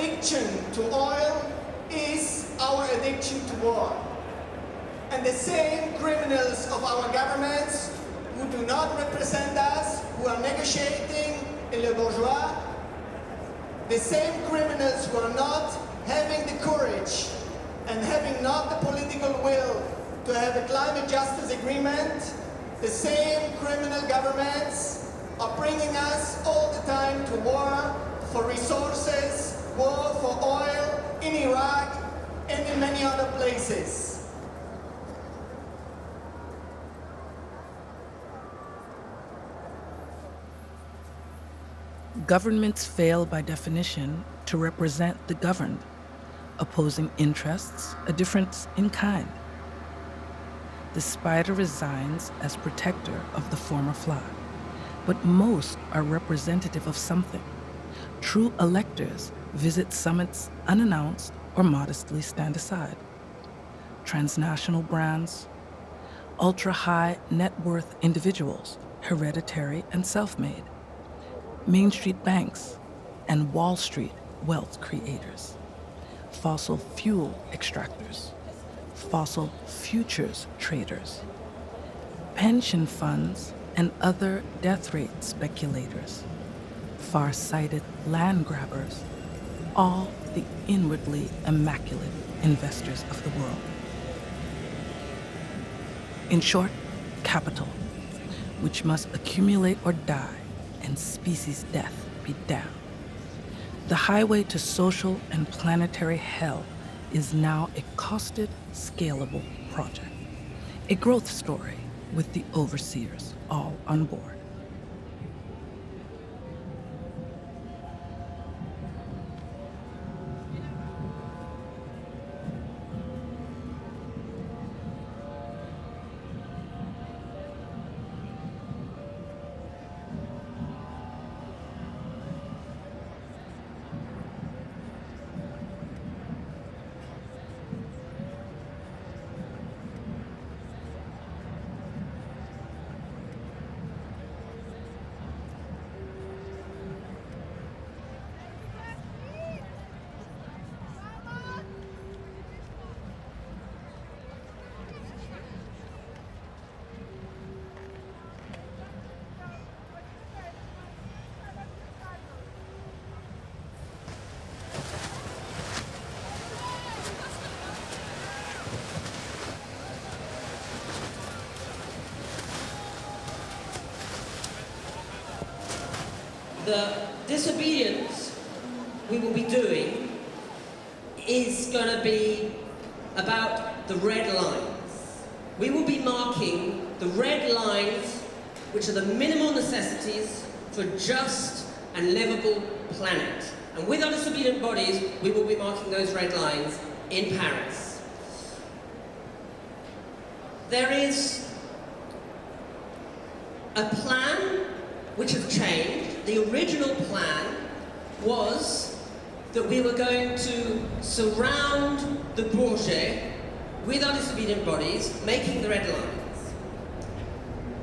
addiction to oil is our addiction to war. And the same criminals of our governments who do not represent us, who are negotiating in Le Bourgeois, the same criminals who are not having the courage and having not the political will to have a climate justice agreement, the same criminal governments are bringing us all the time to war for resources, war for oil in Iraq and in many other places. Governments fail by definition to represent the governed, opposing interests, a difference in kind. The spider resigns as protector of the former fly, but most are representative of something. True electors visit summits unannounced or modestly stand aside. Transnational brands, ultra-high net worth individuals, hereditary and self-made, Main Street banks, and Wall Street wealth creators, fossil fuel extractors, fossil futures traders, pension funds and other death rate speculators, far-sighted land grabbers, all the inwardly immaculate investors of the world. In short, capital, which must accumulate or die, and species death be damned. The highway to social and planetary hell is now a costed, scalable project, a growth story with the overseers all on board. The disobedience we will be doing is going to be about the red lines. We will be marking the red lines, which are the minimal necessities for a just and livable planet. And with our disobedient bodies, we will be marking those red lines in Paris. There is a plan which has changed. The original plan was that we were going to surround the Bourget with our disobedient bodies, making the red lines.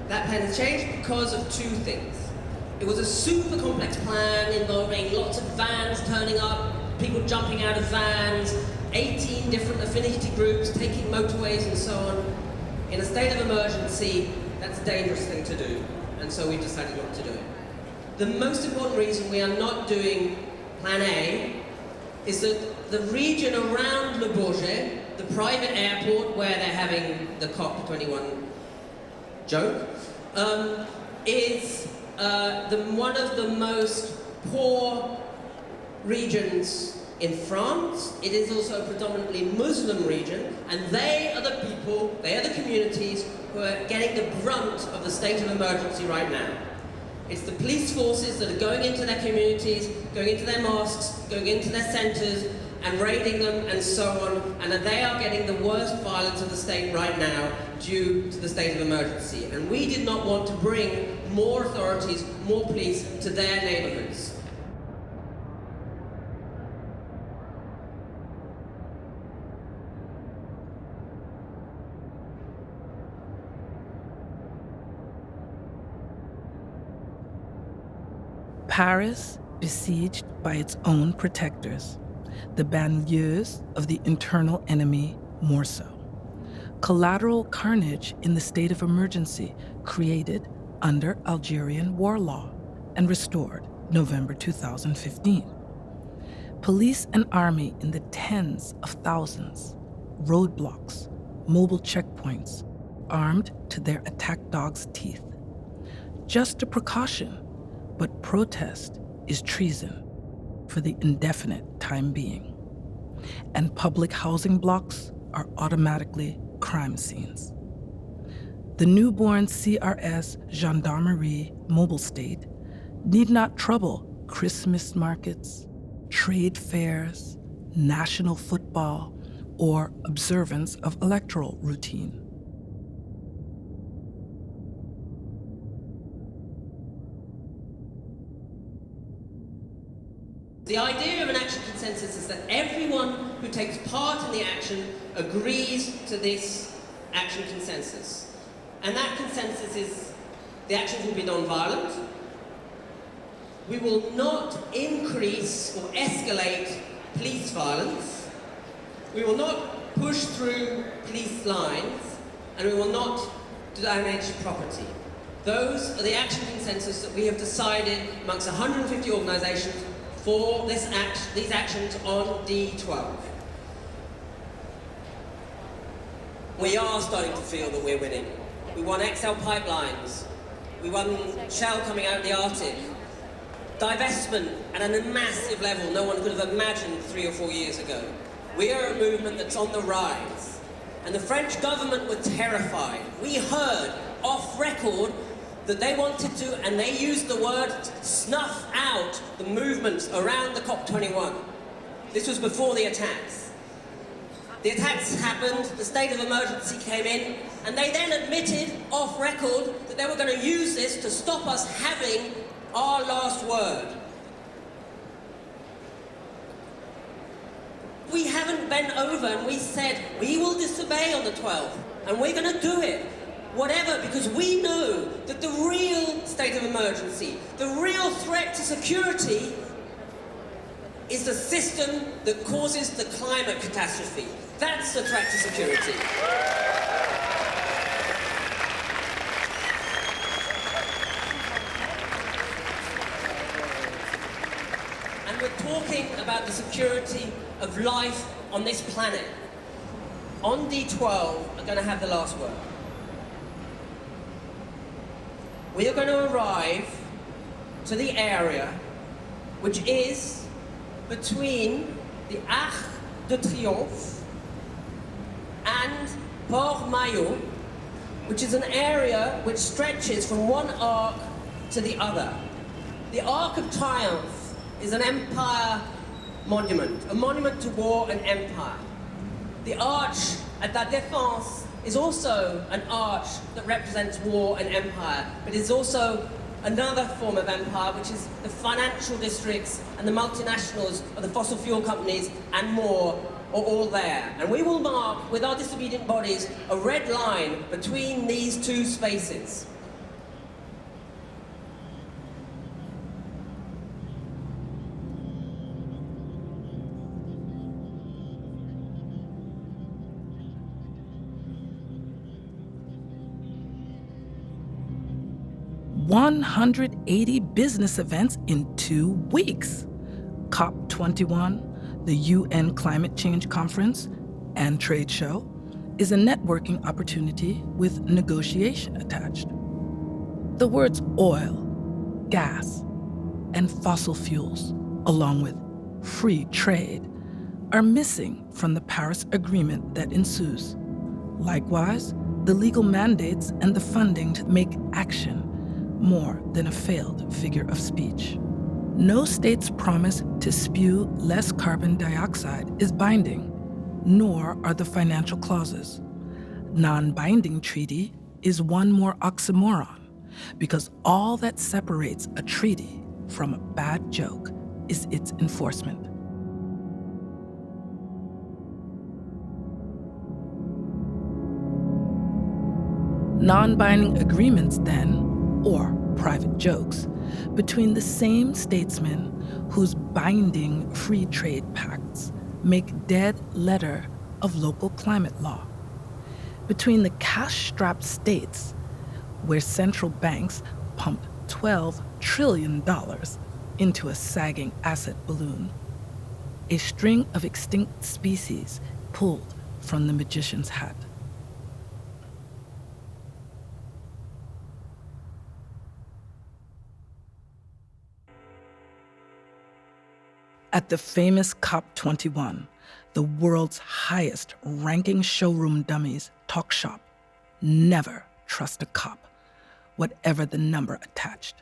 That plan has changed because of two things. It was a super complex plan involving lots of vans turning up, people jumping out of vans, 18 different affinity groups taking motorways and so on. In a state of emergency, that's a dangerous thing to do, and so we decided not to do it. The most important reason we are not doing Plan A is that the region around Le Bourget, the private airport where they're having the COP21 joke, is one of the most poor regions in France. It is also a predominantly Muslim region, and they are the people, they are the communities who are getting the brunt of the state of emergency right now. It's the police forces that are going into their communities, going into their mosques, going into their centres, and raiding them and so on, and they are getting the worst violence of the state right now due to the state of emergency. And we did not want to bring more authorities, more police to their neighbourhoods. Paris, besieged by its own protectors, the banlieues of the internal enemy more so. Collateral carnage in the state of emergency created under Algerian war law and restored November 2015. Police and army in the tens of thousands, roadblocks, mobile checkpoints, armed to their attack dogs' teeth. Just a precaution, but protest is treason for the indefinite time being. And public housing blocks are automatically crime scenes. The newborn CRS Gendarmerie mobile state need not trouble Christmas markets, trade fairs, national football, or observance of electoral routine. The idea of an action consensus is that everyone who takes part in the action agrees to this action consensus. And that consensus is the actions will be non-violent. We will not increase or escalate police violence. We will not push through police lines, and we will not damage property. Those are the action consensus that we have decided amongst 150 organisations for these actions on D12. We are starting to feel that we're winning. We won XL pipelines. We won Shell coming out of the Arctic. Divestment at a massive level no one could have imagined 3 or 4 years ago. We are a movement that's on the rise. And the French government were terrified. We heard off record that they wanted to, and they used the word, snuff out the movements around the COP21. This was before the attacks. The attacks happened, the state of emergency came in, and they then admitted off record that they were going to use this to stop us having our last word. We haven't bent over and we said, we will disobey on the 12th, and we're going to do it. Whatever, because we know that the real state of emergency, the real threat to security is the system that causes the climate catastrophe. That's the threat to security. And we're talking about the security of life on this planet. On D12, are going to have the last word. We are going to arrive to the area which is between the Arc de Triomphe and Port-Maillot, which is an area which stretches from one arc to the other. The Arc of Triumph is an empire monument, a monument to war and empire. The arch at La Défense is also an arch that represents war and empire, but it's also another form of empire, which is the financial districts and the multinationals of the fossil fuel companies and more are all there. And we will mark with our disobedient bodies a red line between these two spaces. $180 business events in 2 weeks. COP21, the UN Climate Change Conference and Trade Show, is a networking opportunity with negotiation attached. The words oil, gas, and fossil fuels, along with free trade, are missing from the Paris Agreement that ensues. Likewise, the legal mandates and the funding to make action more than a failed figure of speech. No state's promise to spew less carbon dioxide is binding, nor are the financial clauses. Non-binding treaty is one more oxymoron, because all that separates a treaty from a bad joke is its enforcement. Non-binding agreements then, or private jokes between the same statesmen whose binding free trade pacts make dead letter of local climate law, between the cash-strapped states where central banks pumped $12 trillion into a sagging asset balloon, a string of extinct species pulled from the magician's hat. At the famous COP21, the world's highest-ranking showroom dummies talk shop, never trust a cop, whatever the number attached.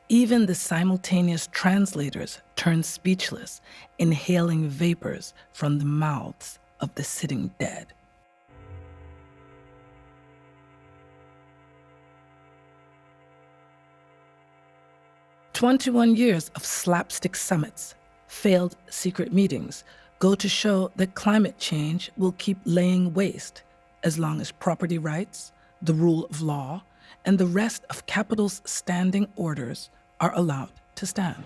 Even the simultaneous translators turn speechless, inhaling vapors from the mouths of the sitting dead. "21 years of slapstick summits, failed secret meetings go to show that climate change will keep laying waste as long as property rights, the rule of law, and the rest of capital's standing orders are allowed to stand."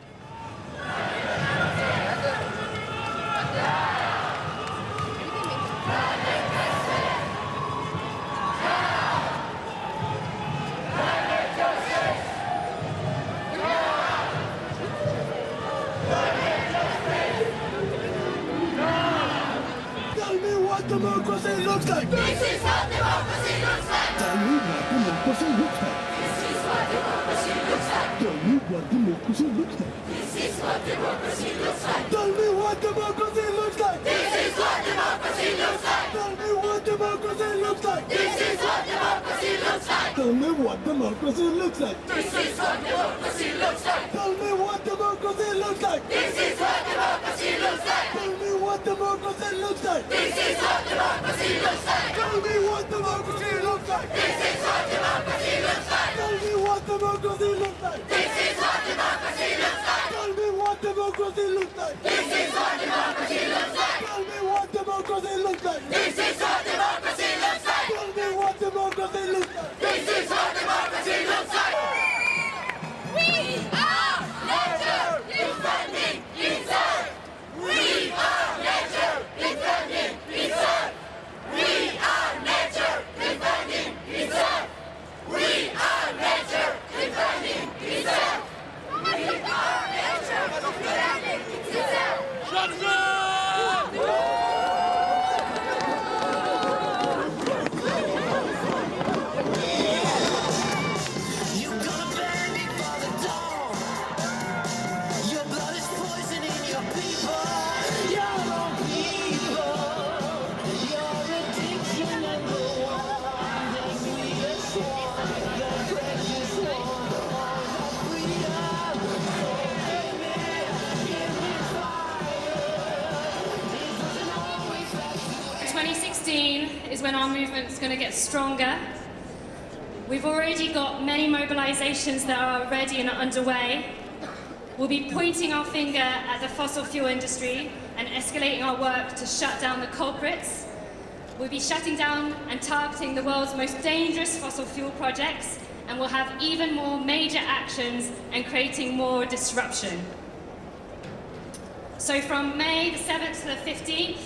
Democracy looks like. This is what democracy looks like. Tell me what democracy looks like. This is what democracy looks like. Tell me what democracy looks like. This is what democracy looks like. Tell me what democracy looks like. This is what democracy looks like. Tell me what democracy looks like. This is what democracy looks like. Tell me what democracy looks like. This is what democracy looks like. Tell me what democracy looks like. This is what democracy looks like. Tell me what democracy looks like. This is what democracy looks like. Tell me what democracy looks like. This is what democracy looks like. Tell me what democracy looks like. This is what democracy looks like. Tell me what democracy looks like. This is what democracy looks like. Tell me what democracy looks like. This is what democracy looks like. Tell me what democracy looks like. This is what democracy looks like. We are nature defending its earth. We are nature defending its earth. We are nature defending its earth. We are nature defending its earth. We are nature defending its earth. You're gonna burn before the dawn. Your blood is poisoning your people. Your own people. Your addiction and the one that we have sworn. The precious one. All the freedom. Give me fire. It doesn't always last. 2016 is when our movement's going to get stronger. We've already got many mobilizations that are ready and are underway. We'll be pointing our finger at the fossil fuel industry and escalating our work to shut down the culprits. We'll be shutting down and targeting the world's most dangerous fossil fuel projects, and we'll have even more major actions and creating more disruption. So from May the 7th to the 15th,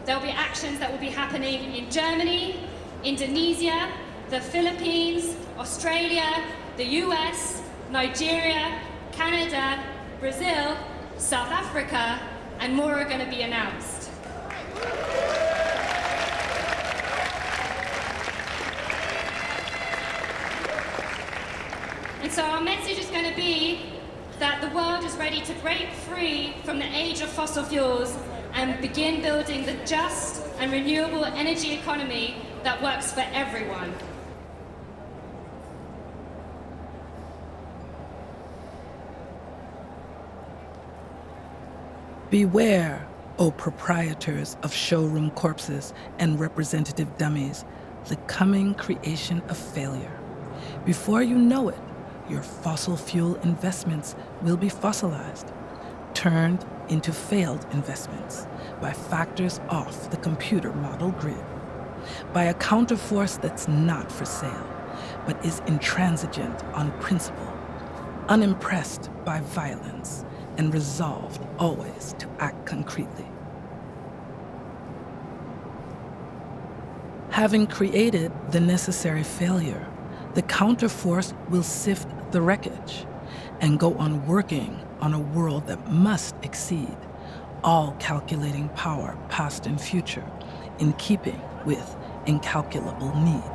there'll be actions that will be happening in Germany, Indonesia, the Philippines, Australia, the US, Nigeria, Canada, Brazil, South Africa, and more are going to be announced. And so our message is going to be that the world is ready to break free from the age of fossil fuels and begin building the just and renewable energy economy that works for everyone. Beware, O proprietors of showroom corpses and representative dummies, the coming creation of failure. Before you know it, your fossil fuel investments will be fossilized, turned into failed investments by factors off the computer model grid, by a counterforce that's not for sale, but is intransigent on principle, unimpressed by violence, and resolved always to act concretely. Having created the necessary failure, the counterforce will sift the wreckage and go on working on a world that must exceed all calculating power, past and future, in keeping with incalculable need.